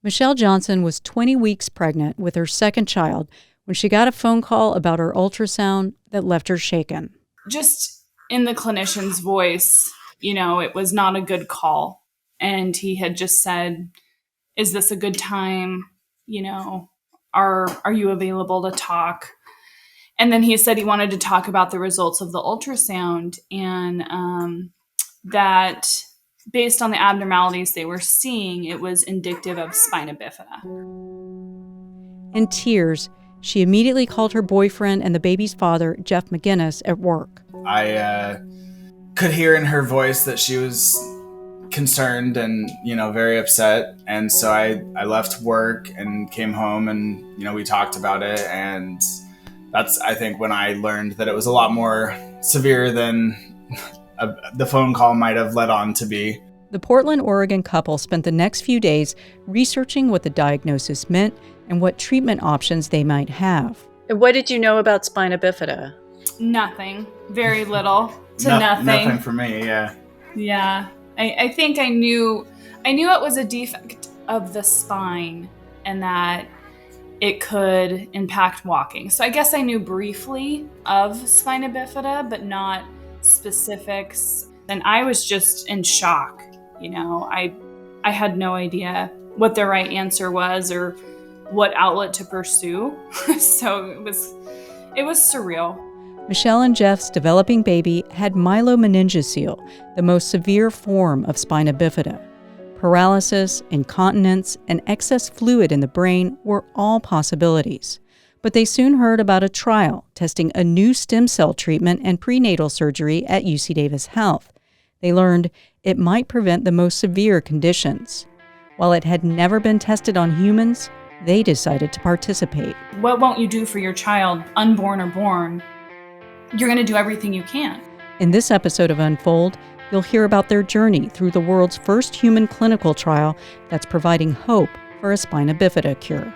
Michelle Johnson was 20 weeks pregnant with her second child when she got a phone call about her ultrasound that left her shaken. Just in the clinician's voice, it was not a good call. And he had just said, "Is this a good time? Are you available to talk?" And then he said he wanted to talk about the results of the ultrasound and that based on the abnormalities they were seeing, it was indicative of spina bifida. In tears, she immediately called her boyfriend and the baby's father, Jeff McGinnis, at work. I could hear in her voice that she was concerned and, very upset. And so I left work and came home and, we talked about it. And that's, I think, when I learned that it was a lot more severe than the phone call might have led on to be. The Portland, Oregon couple spent the next few days researching what the diagnosis meant and what treatment options they might have. And what did you know about spina bifida? Nothing. Very little to nothing. Nothing for me, yeah. Yeah. I think I knew it was a defect of the spine and that it could impact walking. So I guess I knew briefly of spina bifida, but not specifics. And I was just in shock. I had no idea what the right answer was or what outlet to pursue. So it was surreal. Michelle and Jeff's developing baby had myelomeningocele, the most severe form of spina bifida. Paralysis, incontinence, and excess fluid in the brain were all possibilities. But they soon heard about a trial testing a new stem cell treatment and prenatal surgery at UC Davis Health. They learned it might prevent the most severe conditions. While it had never been tested on humans, they decided to participate. What won't you do for your child, unborn or born? You're going to do everything you can. In this episode of Unfold, you'll hear about their journey through the world's first human clinical trial that's providing hope for a spina bifida cure.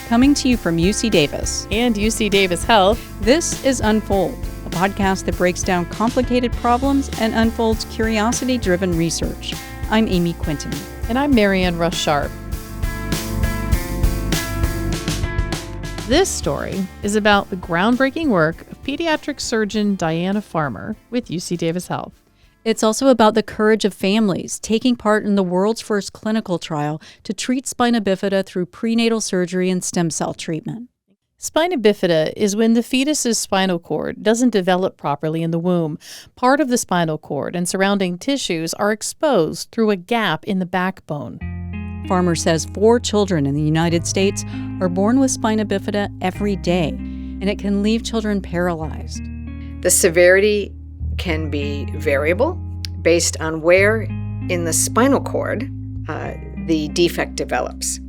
Coming to you from UC Davis and UC Davis Health, this is Unfold, a podcast that breaks down complicated problems and unfolds curiosity-driven research. I'm Amy Quinton. And I'm Marianne Rush Sharp. This story is about the groundbreaking work of pediatric surgeon Diana Farmer with UC Davis Health. It's also about the courage of families taking part in the world's first clinical trial to treat spina bifida through prenatal surgery and stem cell treatment. Spina bifida is when the fetus's spinal cord doesn't develop properly in the womb. Part of the spinal cord and surrounding tissues are exposed through a gap in the backbone. Farmer says 4 children in the United States are born with spina bifida every day, and it can leave children paralyzed. The severity can be variable based on where in the spinal cord the defect develops.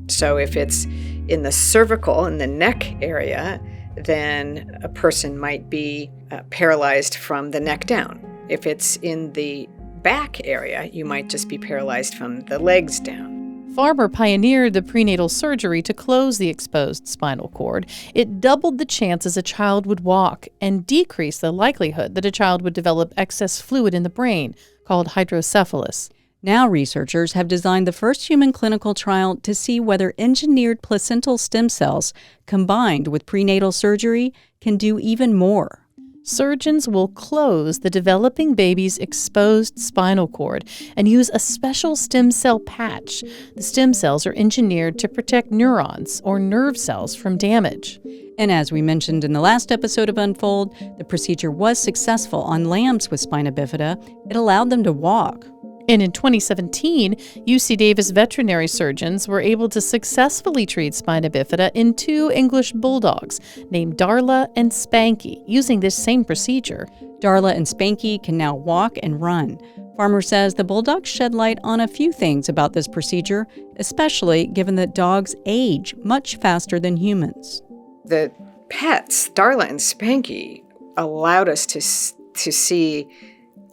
So if it's in the cervical, in the neck area, then a person might be paralyzed from the neck down. If it's in the back area, you might just be paralyzed from the legs down. Farmer pioneered the prenatal surgery to close the exposed spinal cord. It doubled the chances a child would walk and decreased the likelihood that a child would develop excess fluid in the brain, called hydrocephalus. Now researchers have designed the first human clinical trial to see whether engineered placental stem cells combined with prenatal surgery can do even more. Surgeons will close the developing baby's exposed spinal cord and use a special stem cell patch. The stem cells are engineered to protect neurons or nerve cells from damage. And as we mentioned in the last episode of Unfold, the procedure was successful on lambs with spina bifida. It allowed them to walk. And in 2017, UC Davis veterinary surgeons were able to successfully treat spina bifida in 2 English bulldogs named Darla and Spanky using this same procedure. Darla and Spanky can now walk and run. Farmer says the bulldogs shed light on a few things about this procedure, especially given that dogs age much faster than humans. The pets, Darla and Spanky, allowed us to see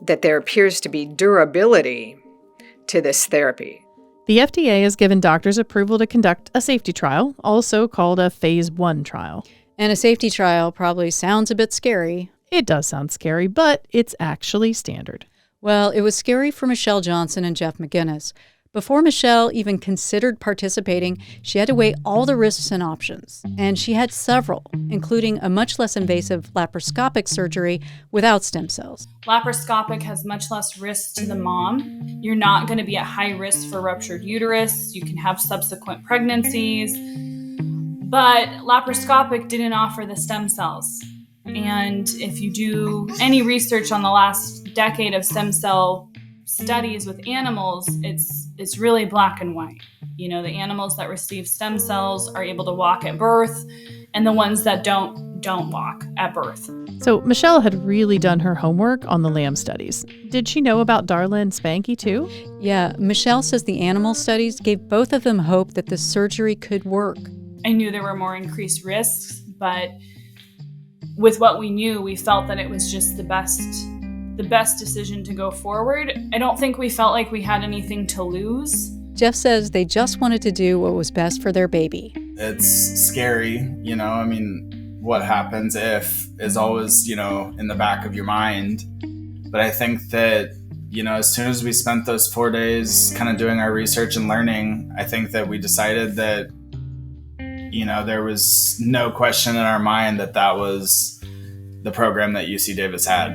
that there appears to be durability to this therapy. The FDA has given doctors approval to conduct a safety trial, also called a Phase 1 trial. And a safety trial probably sounds a bit scary. It does sound scary, but it's actually standard. Well, it was scary for Michelle Johnson and Jeff McGinnis. Before Michelle even considered participating, she had to weigh all the risks and options. And she had several, including a much less invasive laparoscopic surgery without stem cells. Laparoscopic has much less risk to the mom. You're not going to be at high risk for ruptured uterus. You can have subsequent pregnancies. But laparoscopic didn't offer the stem cells. And if you do any research on the last decade of stem cell studies with animals, it's really black and white. The animals that receive stem cells are able to walk at birth, and the ones that don't walk at birth. So Michelle had really done her homework on the lamb studies. Did she know about Darla and Spanky too? Yeah, Michelle says the animal studies gave both of them hope that the surgery could work. I knew there were more increased risks, but with what we knew, we felt that it was just the best decision to go forward. I don't think we felt like we had anything to lose. Jeff says they just wanted to do what was best for their baby. It's scary, what happens if is always, in the back of your mind. But I think that, as soon as we spent those 4 days kind of doing our research and learning, I think that we decided that, there was no question in our mind that was the program that UC Davis had.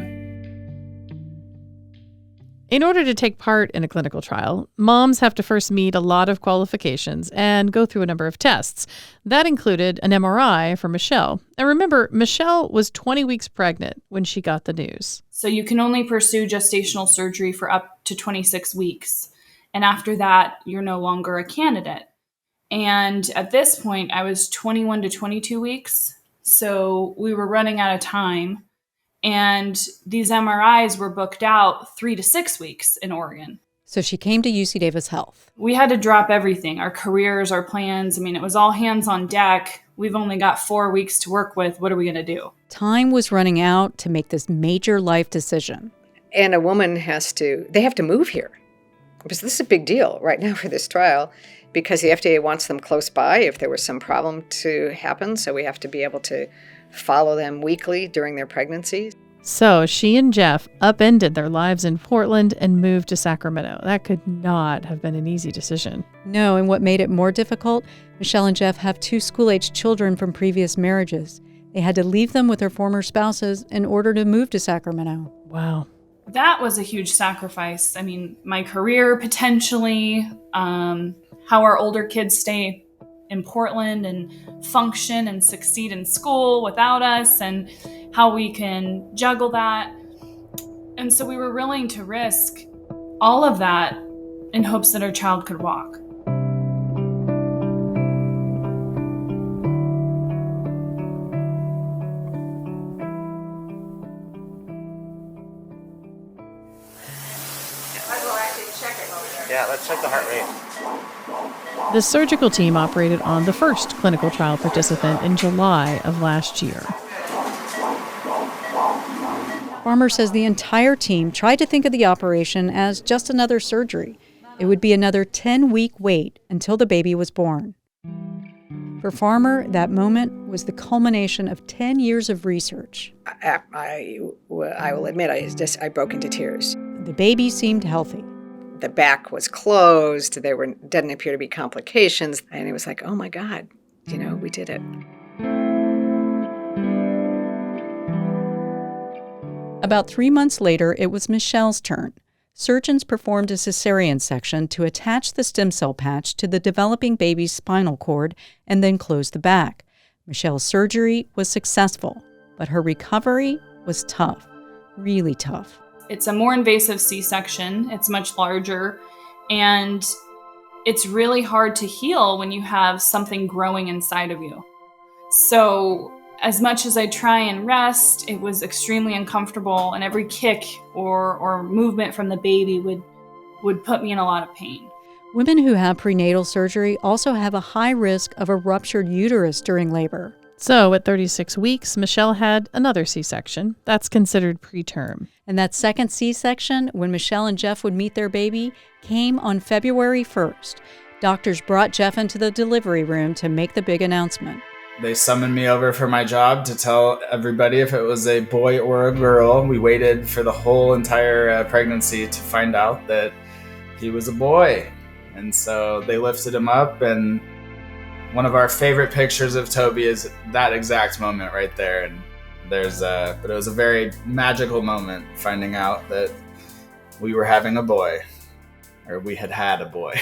In order to take part in a clinical trial, moms have to first meet a lot of qualifications and go through a number of tests. That included an MRI for Michelle. And remember, Michelle was 20 weeks pregnant when she got the news. So you can only pursue gestational surgery for up to 26 weeks. And after that, you're no longer a candidate. And at this point, I was 21 to 22 weeks. So we were running out of time. And these MRIs were booked out 3 to 6 weeks in Oregon. So she came to UC Davis Health. We had to drop everything, our careers, our plans. It was all hands on deck. We've only got 4 weeks to work with. What are we going to do? Time was running out to make this major life decision. And a woman they have to move here. Because this is a big deal right now for this trial, because the FDA wants them close by if there was some problem to happen. So we have to be able to follow them weekly during their pregnancy. So she and Jeff upended their lives in Portland and moved to Sacramento. That could not have been an easy decision. No, and what made it more difficult, Michelle and Jeff have 2 school-aged children from previous marriages. They had to leave them with their former spouses in order to move to Sacramento. Wow. That was a huge sacrifice. My career potentially, how our older kids stay in Portland and function and succeed in school without us, and how we can juggle that. And so we were willing to risk all of that in hopes that our child could walk. Yeah, let's check the heart rate. The surgical team operated on the first clinical trial participant in July of last year. Farmer says the entire team tried to think of the operation as just another surgery. It would be another 10-week wait until the baby was born. For Farmer, that moment was the culmination of 10 years of research. I will admit, I broke into tears. The baby seemed healthy. The back was closed. There didn't appear to be complications. And it was like, oh my God, we did it. About 3 months later, it was Michelle's turn. Surgeons performed a cesarean section to attach the stem cell patch to the developing baby's spinal cord and then close the back. Michelle's surgery was successful, but her recovery was tough, really tough. It's a more invasive C-section. It's much larger, and it's really hard to heal when you have something growing inside of you. So as much as I try and rest, it was extremely uncomfortable, and every kick or movement from the baby would put me in a lot of pain. Women who have prenatal surgery also have a high risk of a ruptured uterus during labor. So at 36 weeks, Michelle had another C-section. That's considered preterm. And that second C-section, when Michelle and Jeff would meet their baby, came on February 1st. Doctors brought Jeff into the delivery room to make the big announcement. they summoned me over for my job to tell everybody if it was a boy or a girl. We waited for the whole entire pregnancy to find out that he was a boy. And so they lifted him up, and one of our favorite pictures of Toby is that exact moment right there. And but it was a very magical moment finding out that we were having a boy, or we had a boy.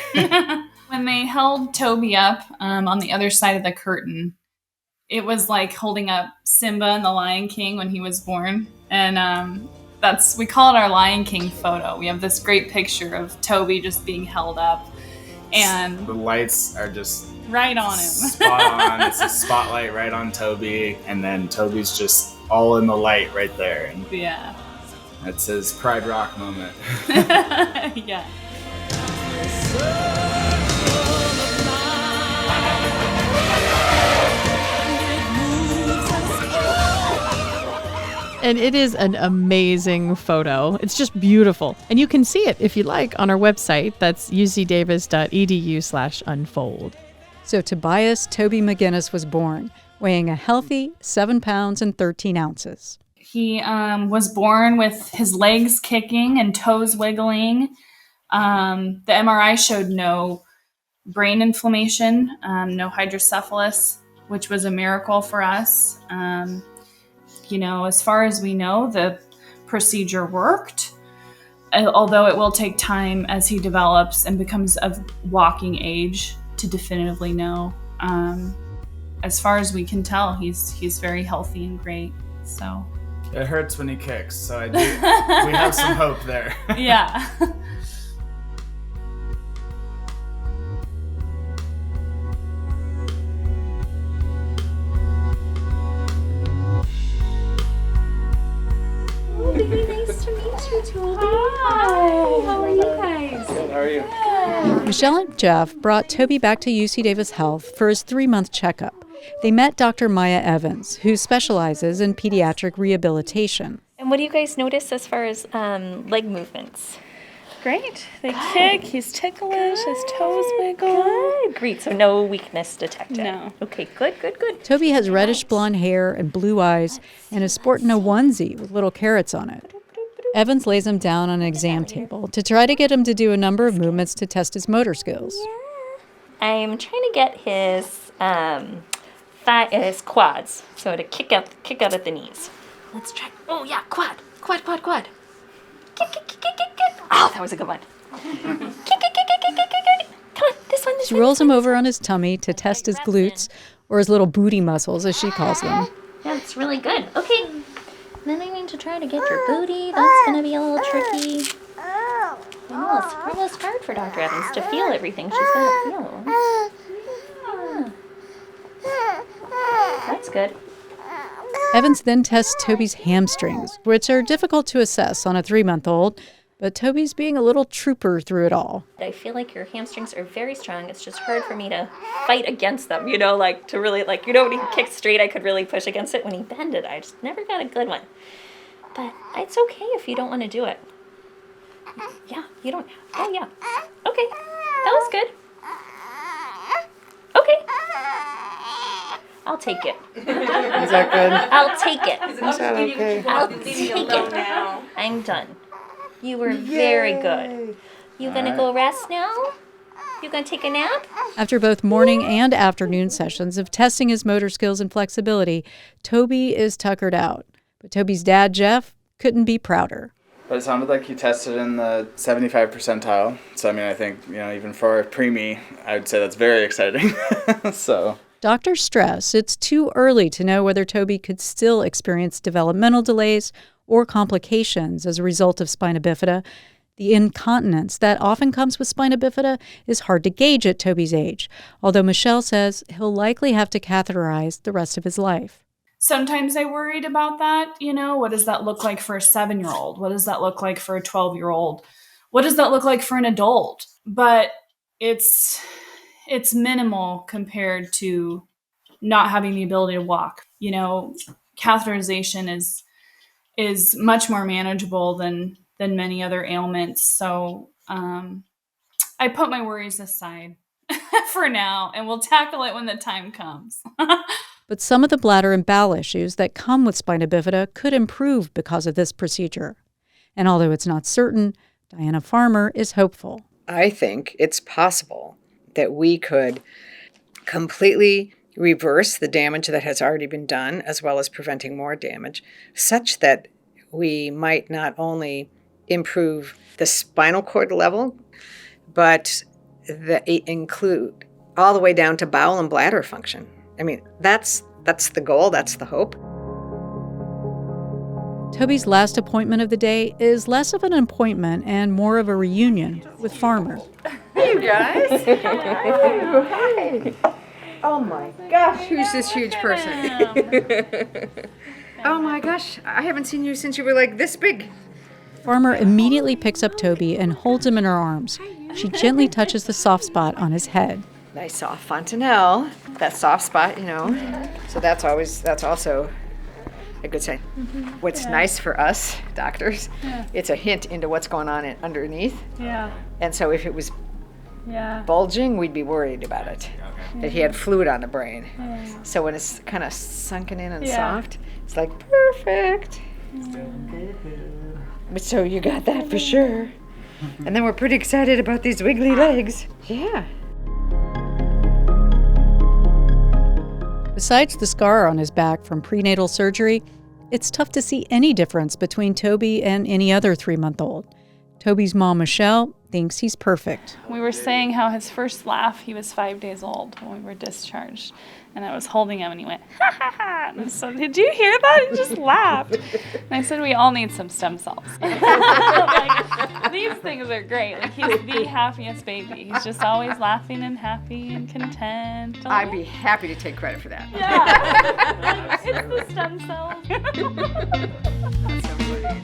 When they held Toby up on the other side of the curtain, it was like holding up Simba and the Lion King when he was born. And we call it our Lion King photo. We have this great picture of Toby just being held up, and the lights are just right on him. Spot on. It's a spotlight right on Toby, and then Toby's just all in the light right there. And yeah. That's his Pride Rock moment. Yeah. And it is an amazing photo. It's just beautiful. And you can see it, if you like, on our website. That's ucdavis.edu/unfold. So Tobias Toby McGinnis was born, weighing a healthy 7 pounds and 13 ounces. He was born with his legs kicking and toes wiggling. The MRI showed no brain inflammation, no hydrocephalus, which was a miracle for us. As far as we know, the procedure worked, although it will take time as he develops and becomes of walking age to definitively know. As far as we can tell, he's very healthy and great. So it hurts when he kicks, so we have some hope there. Yeah. Nice to meet you, Toby. Hi. How are you guys? Good, how are you? Michelle and Jeff brought Toby back to UC Davis Health for his 3-month checkup. They met Dr. Maya Evans, who specializes in pediatric rehabilitation. And what do you guys notice as far as leg movements? Great. They kick. He's ticklish. His toes wiggle. Good. Great. So no weakness detected. No. Okay. Good. Toby has reddish blonde hair and blue eyes and is sporting a onesie with little carrots on it. Evans lays him down on an exam table to try to get him to do a number of movements to test his motor skills. I'm trying to get his his quads, so to kick out at the knees. Let's try. Oh yeah, quad. Kick. Oh, that was a good one. Kick. Come on, this one. She rolls him over on his tummy to test his glutes, or his little booty muscles, as she calls them. That's really good. Okay. Then I need to try to get your booty. That's going to be a little tricky. I know, it's almost hard for Dr. Evans to feel everything she's got to feel. Yeah. That's good. Evans then tests Toby's hamstrings, which are difficult to assess on a 3-month-old, but Toby's being a little trooper through it all. I feel like your hamstrings are very strong. It's just hard for me to fight against them, to really, when he kicked straight, I could really push against it. When he bended, I just never got a good one. But it's okay if you don't want to do it. Yeah, you don't. Oh, yeah. Okay, that was good. Okay. I'll take it. Is that good? I'll take it. Is that okay? I'll take it. I'm done. You were very good. You gonna go rest now? You gonna take a nap? After both morning and afternoon sessions of testing his motor skills and flexibility, Toby is tuckered out. But Toby's dad, Jeff, couldn't be prouder. But it sounded like he tested in the 75 percentile. So, I think, even for a preemie, I would say that's very exciting. So Doctors stress it's too early to know whether Toby could still experience developmental delays or complications as a result of spina bifida. The incontinence that often comes with spina bifida is hard to gauge at Toby's age, although Michelle says he'll likely have to catheterize the rest of his life. Sometimes I worried about that. What does that look like for a 7-year-old? What does that look like for a 12-year-old? What does that look like for an adult? But it's minimal compared to not having the ability to walk. Catheterization is much more manageable than many other ailments. So I put my worries aside for now, and we'll tackle it when the time comes. but some of the bladder and bowel issues that come with spina bifida could improve because of this procedure. And although it's not certain, Diana Farmer is hopeful. I think it's possible that we could completely reverse the damage that has already been done, as well as preventing more damage, such that we might not only improve the spinal cord level, but include all the way down to bowel and bladder function. I mean, that's the goal, that's the hope. Toby's last appointment of the day is less of an appointment and more of a reunion with Farmer. Hey, you guys. Hi. Oh my gosh, who's this huge person? Oh my gosh, I haven't seen you since you were like this big. Farmer immediately picks up Toby and holds him in her arms. She gently touches the soft spot on his head. Nice soft fontanelle, that soft spot, you know. So that's also a good sign. What's nice for us doctors, it's a hint into what's going on underneath. Yeah. And so if it was Yeah. bulging, we'd be worried about it. That he had fluid on the brain. So when it's kind of sunken in and soft, it's like perfect. But so you got that for sure. And then we're pretty excited about these wiggly legs. Yeah. Besides the scar on his back from prenatal surgery, it's tough to see any difference between Toby and any other 3-month-old. Toby's mom, Michelle, thinks he's perfect. We were saying how his first laugh, he was 5 days old when we were discharged. And I was holding him and he went, ha ha ha. And so, did you hear that? He just laughed. And I said, we all need some stem cells. Like, these things are great. Like, he's the happiest baby. He's just always laughing and happy and content. I'd be happy to take credit for that. Yeah. Like, it's the stem cells. That's so funny.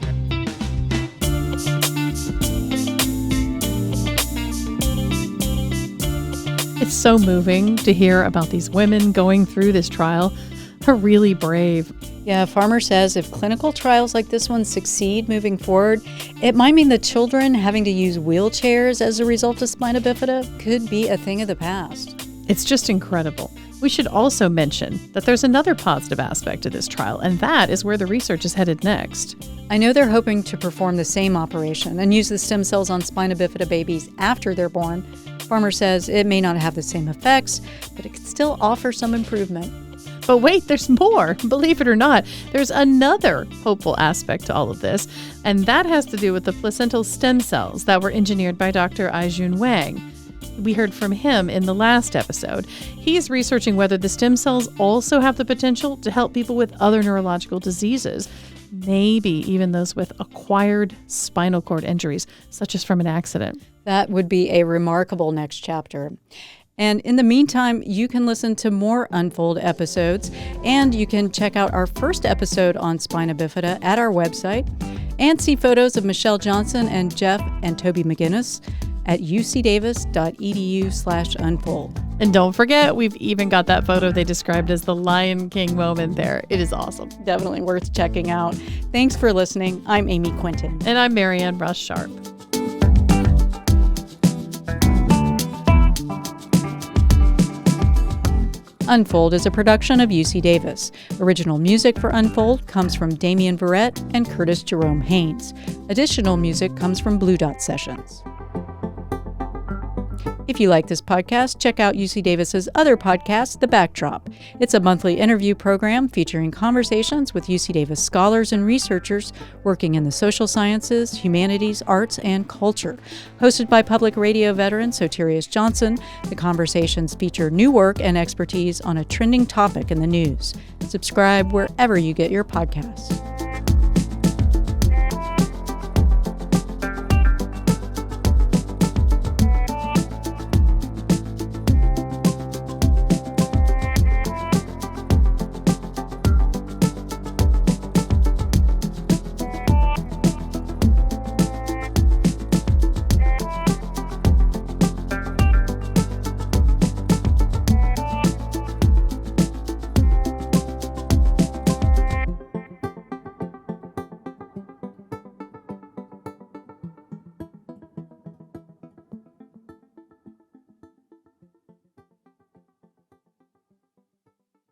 It's so moving to hear about these women going through this trial. They're really brave. Yeah, Farmer says if clinical trials like this one succeed moving forward, it might mean the children having to use wheelchairs as a result of spina bifida could be a thing of the past. It's just incredible. We should also mention that there's another positive aspect to this trial, and that is where the research is headed next. I know they're hoping to perform the same operation and use the stem cells on spina bifida babies after they're born. Farmer says it may not have the same effects, but it could still offer some improvement. But wait, there's more. Believe it or not, there's another hopeful aspect to all of this, and that has to do with the placental stem cells that were engineered by Dr. Aijun Wang. We heard from him in the last episode. He's researching whether the stem cells also have the potential to help people with other neurological diseases, maybe even those with acquired spinal cord injuries, such as from an accident. That would be a remarkable next chapter. And in the meantime, you can listen to more Unfold episodes, and you can check out our first episode on spina bifida at our website, and see photos of Michelle Johnson and Jeff and Toby McGinnis at ucdavis.edu/unfold. And don't forget, we've even got that photo they described as the Lion King moment there. It is awesome. Definitely worth checking out. Thanks for listening. I'm Amy Quinton. And I'm Marianne Rush Sharp. Unfold is a production of UC Davis. Original music for Unfold comes from Damian Verrett and Curtis Jerome Haynes. Additional music comes from Blue Dot Sessions. If you like this podcast, check out UC Davis's other podcast, The Backdrop. It's a monthly interview program featuring conversations with UC Davis scholars and researchers working in the social sciences, humanities, arts, and culture. Hosted by public radio veteran Soterius Johnson, the conversations feature new work and expertise on a trending topic in the news. Subscribe wherever you get your podcasts.